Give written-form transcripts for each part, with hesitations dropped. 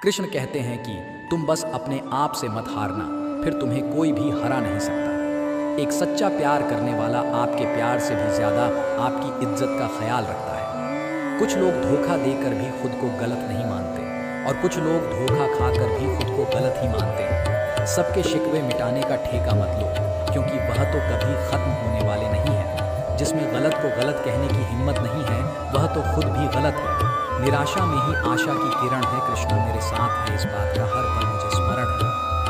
कृष्ण कहते हैं कि तुम बस अपने आप से मत हारना, फिर तुम्हें कोई भी हरा नहीं सकता। एक सच्चा प्यार करने वाला आपके प्यार से भी ज़्यादा आपकी इज्जत का ख्याल रखता है। कुछ लोग धोखा देकर भी खुद को गलत नहीं मानते और कुछ लोग धोखा खाकर भी खुद को गलत ही मानते हैं। सबके शिकवे मिटाने का ठेका मत लो, क्योंकि वह तो कभी ख़त्म होने वाले नहीं है। जिसमें गलत को गलत कहने की हिम्मत नहीं है, वह तो खुद भी गलत है। निराशा में ही आशा की किरण है, कृष्ण मेरे साथ है, इस बात का हर पल मुझे स्मरण है।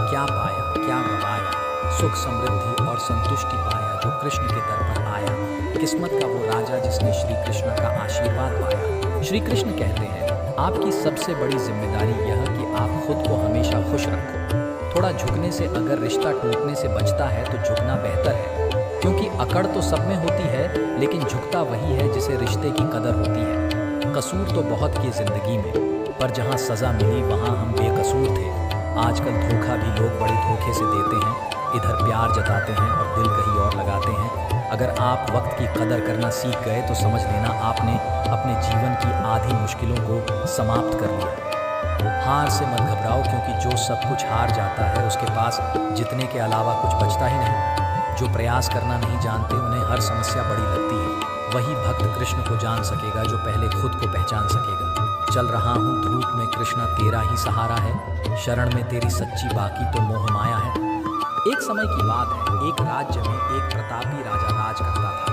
क्या पाया क्या गवाया, सुख समृद्धि और संतुष्टि पाया जो कृष्ण के दर पर आया। किस्मत का वो राजा जिसने श्री कृष्ण का आशीर्वाद पाया। श्री कृष्ण कहते हैं, आपकी सबसे बड़ी जिम्मेदारी यह कि आप खुद को हमेशा खुश रखो। थोड़ा झुकने से अगर रिश्ता टूटने से बचता है तो झुकना बेहतर है, क्योंकि अकड़ तो सब में होती है, लेकिन झुकता वही है जिसे रिश्ते की कदर होती है। कसूर तो बहुत की जिंदगी में, पर जहाँ सज़ा मिली वहाँ हम बेकसूर थे। आजकल धोखा भी लोग बड़े धोखे से देते हैं, इधर प्यार जताते हैं और दिल कहीं और लगाते हैं। अगर आप वक्त की कदर करना सीख गए तो समझ लेना आपने अपने जीवन की आधी मुश्किलों को समाप्त कर लिया। हार से मत घबराओ, क्योंकि जो सब कुछ हार जाता है उसके पास जीतने के अलावा कुछ बचता ही नहीं। जो प्रयास करना नहीं जानते उन्हें हर समस्या बड़ी लगती है। वही भक्त कृष्ण को जान सकेगा जो पहले खुद को पहचान सकेगा। चल रहा हूँ धूप में कृष्णा, तेरा ही सहारा है, शरण में तेरी सच्ची, बाकी तो मोह माया है। एक समय की बात है, एक राज्य में एक प्रतापी राजा राज करता था।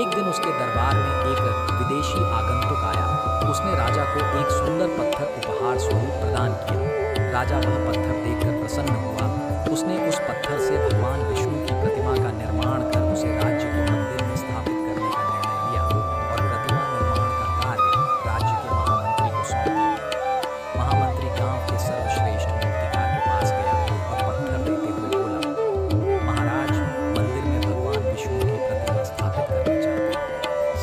एक दिन उसके दरबार में एक विदेशी आगंतुक आया। उसने राजा को एक सुंदर पत्थर उपहार स्वरूप प्रदान किया। राजा वह पत्थर देखकर प्रसन्न हुआ। उसने उस पत्थर से भगवान विष्णु की प्रतिमा का निर्माण कर उसे राज्य के मंदिर में स्थापित करने का निर्णय लिया और प्रतिमा निर्माण का कार्य राज्य के महामंत्री को सौंप दिया। महामंत्री गांव के सर्वश्रेष्ठ मूर्तिकार के पास गया और पत्थर देते हुए बोला, महाराज, मंदिर में भगवान विष्णु की प्रतिमा स्थापित करना चाहते हैं।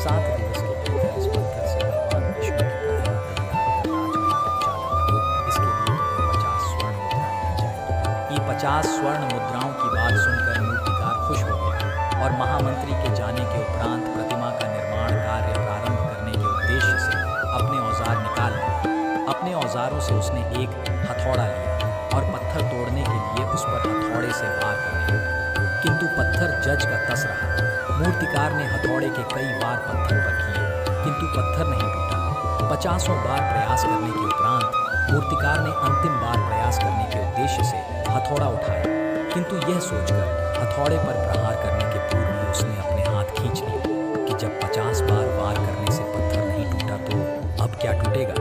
7 दिवस के भीतर इस पत्थर से भगवान विष्णु की प्रतिमा तैयार कर राजमहल पहुंचा देना। इसके लिए तुम्हें 50 स्वर्ण मुद्राएं दी जाएंगी। ये 50 स्वर्ण मुद्राओं की बात सुनकर मूर्तिकार खुश हो गया और महामंत्री के जाने के उपरांत प्रतिमा का निर्माण कार्य प्रारंभ करने के उद्देश्य से अपने औजार निकाल लिए। अपने औजारों से उसने एक हथौड़ा लिया और पत्थर तोड़ने के लिए उस पर हथौड़े से वार करने लगा, किंतु पत्थर जज का तस रहा। मूर्तिकार ने हथौड़े के कई वार पत्थर पर किए, किंतु पत्थर नहीं टूटा। 50 बार प्रयास करने के उपरांत मूर्तिकार ने अंतिम बार प्रयास करने के उद्देश्य से हथौड़ा उठाया, किंतु यह सोचकर हथौड़े पर प्रहार करने के पूर्व ही उसने अपने हाथ खींच लिया कि जब 50 बार वार करने से पत्थर नहीं टूटा तो अब क्या टूटेगा।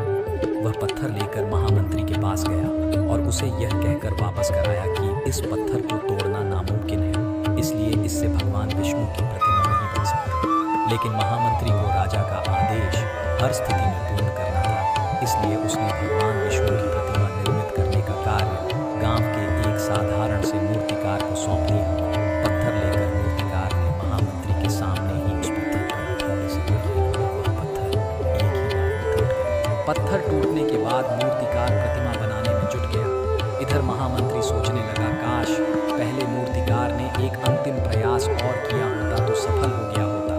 वह पत्थर लेकर महामंत्री के पास गया और उसे यह कहकर वापस कराया कि इस पत्थर को तोड़ना नामुमकिन है, इसलिए इससे भगवान विष्णु की प्रतिमा नहीं बन सकती। लेकिन महामंत्री को राजा का आदेश हर स्थिति में पूर्ण करना था, इसलिए उसने भगवान विष्णु की प्रतिमा निर्मित करने का कार्य गांव के एक साधारण से मूर्तिकार को सौंप दिया। पत्थर लेकर मूर्तिकार ने महामंत्री के सामने ही उस पत्थर पर हथौड़े से प्रहार किया। वह पत्थर एक ही बार में टूट गया। पत्थर टूटने के बाद मूर्तिकार प्रतिमा बनाने में जुट गया। इधर महामंत्री सोचने लगा, काश पहले मूर्तिकार ने एक अंतिम प्रयास और किया होता तो सफल हो गया होता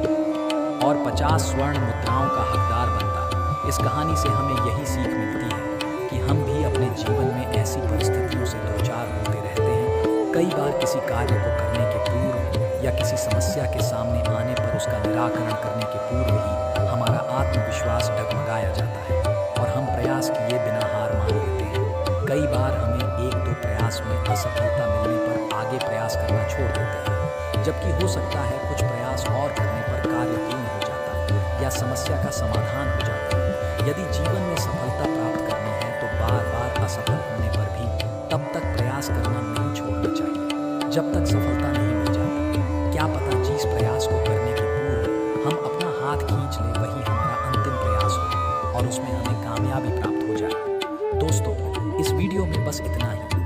और 50 स्वर्ण मुद्राओं का हकदार बनता। इस कहानी से हमें यही सीख मिलती है कि हम भी अपने जीवन में ऐसी परिस्थितियों से दो चार होते रहते हैं। कई बार किसी कार्य को करने के पूर्व या किसी समस्या के सामने आने पर उसका निराकरण करने के पूर्व ही हमारा आत्मविश्वास डगमगाया जाता है और हम प्रयास किए बिना हार मान लेते हैं। कई बार हमें 1-2 प्रयास में असफलता मिलने पर आगे प्रयास करना छोड़ देते हैं, जबकि हो सकता है कुछ प्रयास और करने पर कार्य पूर्ण हो जाता है या समस्या का समाधान हो जाता है। यदि जीवन में सफलता प्राप्त करनी है तो बार-बार असफल होने पर भी तब तक प्रयास करना नहीं छोड़ना चाहिए जब तक सफलता नहीं मिल जाती। क्या पता जिस प्रयास को करने के पूर्व हम अपना हाथ खींच लें वही हमारा अंतिम प्रयास हो और उसमें हमें कामयाबी प्राप्त हो जाए। दोस्तों, इस वीडियो में बस इतना ही।